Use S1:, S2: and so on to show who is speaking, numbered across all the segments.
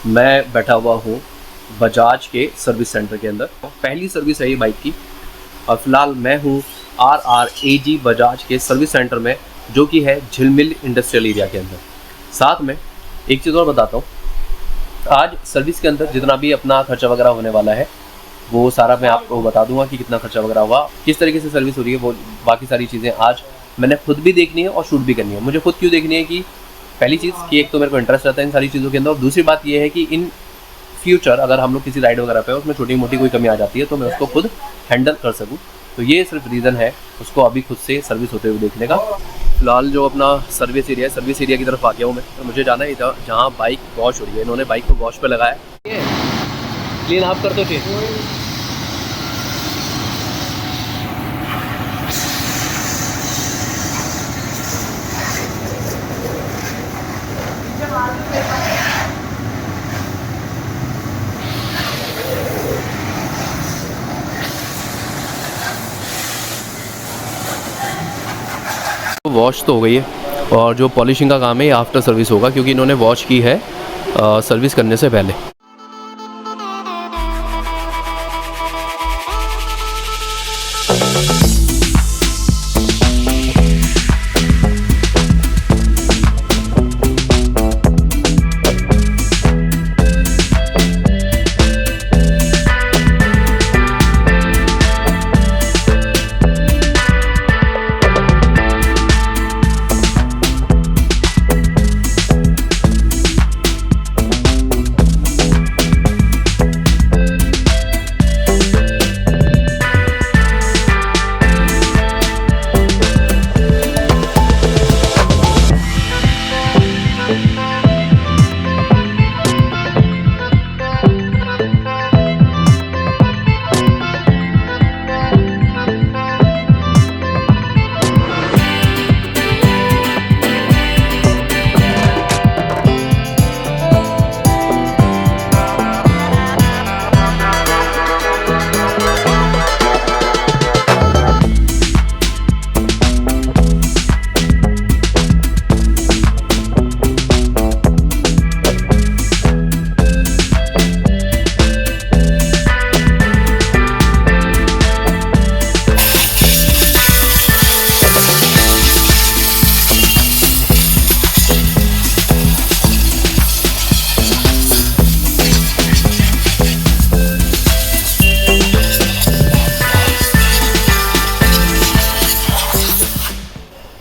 S1: मैं बैठा हुआ हूँ बजाज के सर्विस सेंटर के अंदर। पहली सर्विस है ये बाइक की और फिलहाल मैं हूँ RRAG बजाज के सर्विस सेंटर में, जो कि है झिलमिल इंडस्ट्रियल एरिया के अंदर। साथ में एक चीज़ और बताता हूँ, आज सर्विस के अंदर जितना भी अपना खर्चा वगैरह होने वाला है वो सारा मैं आपको बता दूंगा कि कितना खर्चा वगैरह हुआ, किस तरीके से सर्विस हो रही है, वो बाकी सारी चीज़ें आज मैंने खुद भी देखनी है और शूट भी करनी है। मुझे खुद क्यों देखनी है कि पहली चीज़ कि एक तो मेरे को इंटरेस्ट रहता है इन सारी चीज़ों के अंदर, और दूसरी बात ये है कि इन फ्यूचर अगर हम लोग किसी राइड वगैरह पे उसमें छोटी मोटी कोई कमी आ जाती है तो मैं उसको खुद हैंडल कर सकूँ। तो ये सिर्फ रीज़न है उसको अभी खुद से सर्विस होते हुए देखने का। फिलहाल जो अपना सर्विस एरिया है, सर्विस एरिया की तरफ आ गया हूँ मैं। तो मुझे जाना है इधर जहाँ बाइक वॉश हो रही है। इन्होंने बाइक को वॉश पे लगाया, क्लीन आप कर दो चीज़। वॉश तो हो गई है और जो पॉलिशिंग का काम है ये आफ्टर सर्विस होगा, क्योंकि इन्होंने वॉश की है सर्विस करने से पहले।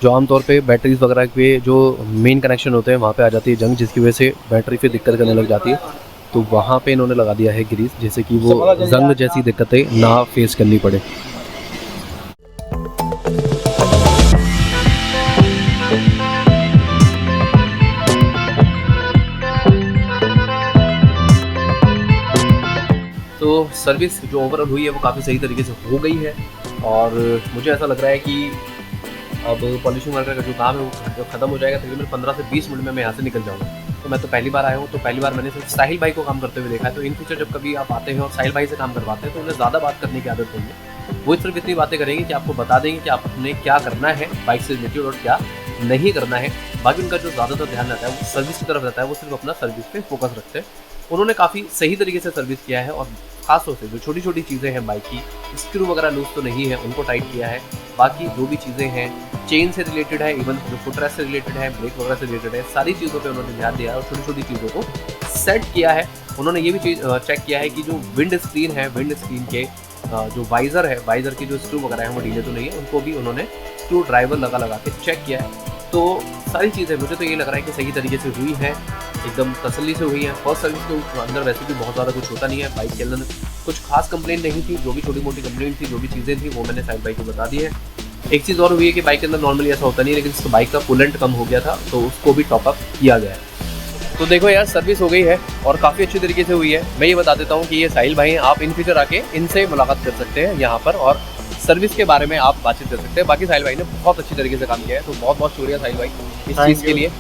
S1: जो आमतौर पे बैटरीज वगैरह के जो मेन कनेक्शन होते हैं वहाँ पे आ जाती है जंग, जिसकी वजह से बैटरी फिर दिक्कत करने लग जाती है। तो वहाँ पे इन्होंने लगा दिया है ग्रीस, जैसे कि वो जंग जैसी दिक्कतें ना फेस करनी पड़े। तो सर्विस जो ओवरऑल हुई है वो काफ़ी सही तरीके से हो गई है और मुझे ऐसा लग रहा है कि अब पॉलिशिंग वर्कर का जो काम है वो ख़त्म हो जाएगा। तकरीबन 15 से 20 मिनट में मैं यहाँ से निकल जाऊँगा। तो मैं तो पहली बार आया हूँ, तो पहली बार मैंने सिर्फ साहिल भाई को काम करते हुए देखा है। तो इन फ्यूचर जब कभी आप आते हैं और साहिल भाई से काम करवाते हैं तो उन्हें ज़्यादा बात करने की आदत नहीं है। वो सिर्फ इतनी बातें करेंगे कि आपको बता देंगे कि आपने क्या करना है बाइक से रिलेटेड और क्या नहीं करना है। बाकी उनका जो ज़्यादातर ध्यान रहता है वो सर्विस की तरफ रहता है, वो सिर्फ अपना सर्विस पे फोकस रखते हैं। उन्होंने काफ़ी सही तरीके से सर्विस किया है और खासतौर से जो छोटी छोटी चीज़ें हैं बाइक की, स्क्रू वगैरह लूज तो नहीं है, उनको टाइट किया है। बाकी जो भी चीज़ें हैं चेन से रिलेटेड है, इवन जो फुटरेस्ट से रिलेटेड है, ब्रेक वगैरह से रिलेटेड है, सारी चीज़ों पे उन्होंने ध्यान दिया है और छोटी छोटी चीज़ों को सेट किया है। उन्होंने ये भी चीज़ चेक किया है कि जो विंड स्क्रीन है, विंड स्क्रीन के जो वाइज़र है, वाइज़र की जो स्क्रू वगैरह है वो ढीले तो नहीं है, उनको भी उन्होंने स्क्रू ड्राइवर लगा के चेक किया है। तो सारी चीज़ें मुझे तो ये लग रहा है कि सही तरीके से हुई है, एकदम तसल्ली से हुई है। फर्स्ट सर्विस के अंदर वैसे भी बहुत ज़्यादा कुछ होता नहीं है, बाइक के अंदर कुछ खास कंप्लेंट नहीं थी। जो भी छोटी मोटी कंप्लेंट थी, जो भी चीज़ें थी वो मैंने साहिल भाई को बता दी है। एक चीज़ और हुई है कि बाइक के अंदर नॉर्मली ऐसा होता नहीं है, लेकिन बाइक का कूलेंट कम हो गया था तो उसको भी टॉपअप किया गया है। तो देखो यार, सर्विस हो गई है और काफ़ी अच्छी तरीके से हुई है। मैं ये बता देता हूँ कि ये साहिल भाई हैं, आप इन फ्यूचर आके इनसे मुलाकात कर सकते हैं यहाँ पर और सर्विस के बारे में आप बातचीत कर सकते हैं। बाकी साहिल भाई ने बहुत अच्छी तरीके से काम किया है, तो बहुत बहुत शुक्रिया साहिल भाई इस चीज़ के लिए।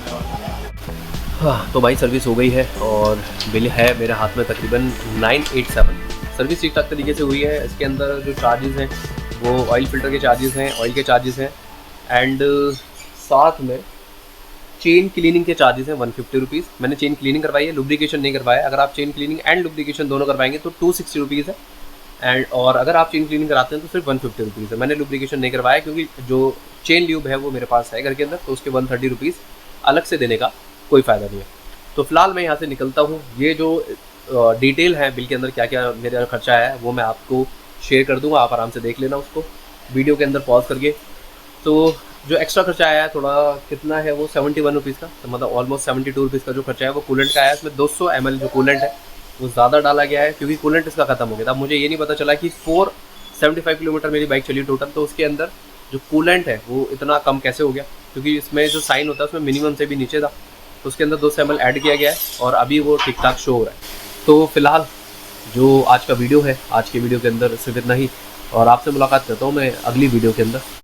S1: हाँ, तो भाई सर्विस हो गई है और बिल है मेरे हाथ में तकरीबन 987। सर्विस ठीक ठाक तरीके से हुई है। इसके अंदर जो चार्जेस हैं वो ऑयल फिल्टर के चार्जेस हैं, ऑयल के चार्जेस हैं, एंड साथ में चेन क्लीनिंग के चार्जेस हैं 150 रुपीज़। मैंने चेन क्लीनिंग करवाई है, लुब्रिकेशन नहीं करवाया। अगर आप चेन क्लीनिंग एंड लुब्रिकेशन दोनों करवाएंगे तो 260 रुपीज़ है। एंड और अगर आप चेन क्लीनिंग कराते हैं तो सिर्फ 150 रुपीज़ है। मैंने लुब्रिकेशन नहीं करवाया क्योंकि जो चेन ल्यूब है वो मेरे पास है घर के अंदर, तो उसके 130 रुपीज़ अलग से देने का कोई फ़ायदा नहीं है। तो फिलहाल मैं यहाँ से निकलता हूँ। ये जो डिटेल है बिल के अंदर क्या क्या मेरा खर्चा है वो मैं आपको शेयर कर दूँगा, आप आराम से देख लेना उसको वीडियो के अंदर पॉज करके। तो जो एक्स्ट्रा खर्चा आया है थोड़ा कितना है वो 71 रुपीज़ का, तो मतलब ऑलमोस्ट 72 रुपीज़ का जो खर्चा है वो कूलेंट का आया है। इसमें 200 ml जो कूलेंट है वो ज़्यादा डाला गया है क्योंकि कूलेंट इसका ख़त्म हो गया था। अब मुझे ये नहीं पता चला कि 475 किलोमीटर मेरी बाइक चली टोटल, तो उसके अंदर जो कूलेंट है वो इतना कम कैसे हो गया, क्योंकि इसमें जो साइन होता है उसमें मिनिमम से भी नीचे था, तो उसके अंदर 200 ml ऐड किया गया है और अभी वो ठीक ठाक शो हो रहा है। तो फिलहाल जो आज का वीडियो है, आज के वीडियो के अंदर सिर्फ इतना ही, और आपसे मुलाकात करता हूँ मैं अगली वीडियो के अंदर।